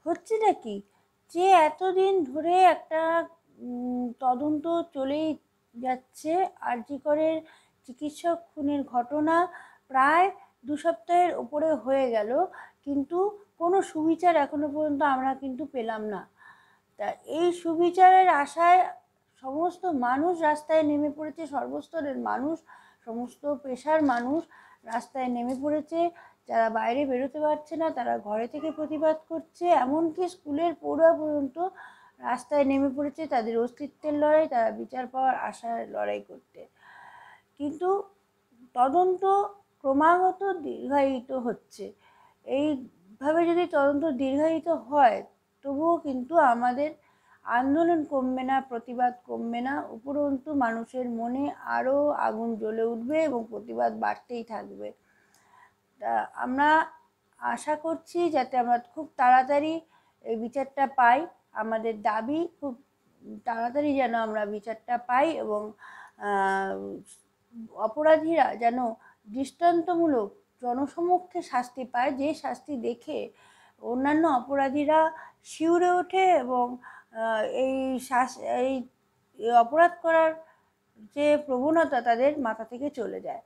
হচ্ছেটা কি, যে এতদিন ধরে একটা তদন্ত চলেই যাচ্ছে। আর.জি. করের চিকিৎসক খুনের ঘটনা প্রায় 2 সপ্তাহের ওপরে হয়ে গেল, কিন্তু কোনো সুবিচার এখনো পর্যন্ত আমরা কিন্তু পেলাম না। তা এই সুবিচারের আশায় সমস্ত মানুষ রাস্তায় নেমে পড়েছে, সর্বস্তরের মানুষ, সমস্ত পেশার মানুষ রাস্তায় নেমে পড়েছে। যারা বাইরে বেরোতে পারছে না তারা ঘরে থেকে প্রতিবাদ করছে, এমনকি স্কুলের পড়ুয়া পর্যন্ত রাস্তায় নেমে পড়েছে তাদের অস্তিত্বের লড়াই, তারা বিচার পাওয়ার আশার লড়াই করতে। কিন্তু তদন্ত ক্রমাগত দীর্ঘায়িত হচ্ছে। এইভাবে যদি তদন্ত দীর্ঘায়িত হয় তবুও কিন্তু আমাদের আন্দোলন কমবে না, প্রতিবাদ কমবে না, উপরন্তু মানুষের মনে আরও আগুন জ্বলে উঠবে এবং প্রতিবাদ বাড়তেই থাকবে। তা আমরা আশা করছি যাতে আমরা খুব তাড়াতাড়ি এই বিচারটা পাই। আমাদের দাবি খুব তাড়াতাড়ি যেন আমরা বিচারটা পাই এবং অপরাধীরা যেন দৃষ্টান্তমূলক জনসমক্ষে শাস্তি পায়, যে শাস্তি দেখে অন্যান্য অপরাধীরা শিউরে ওঠে এবং এই এই অপরাধ করার যে প্রবণতা তাদের মাথা থেকে চলে যায়।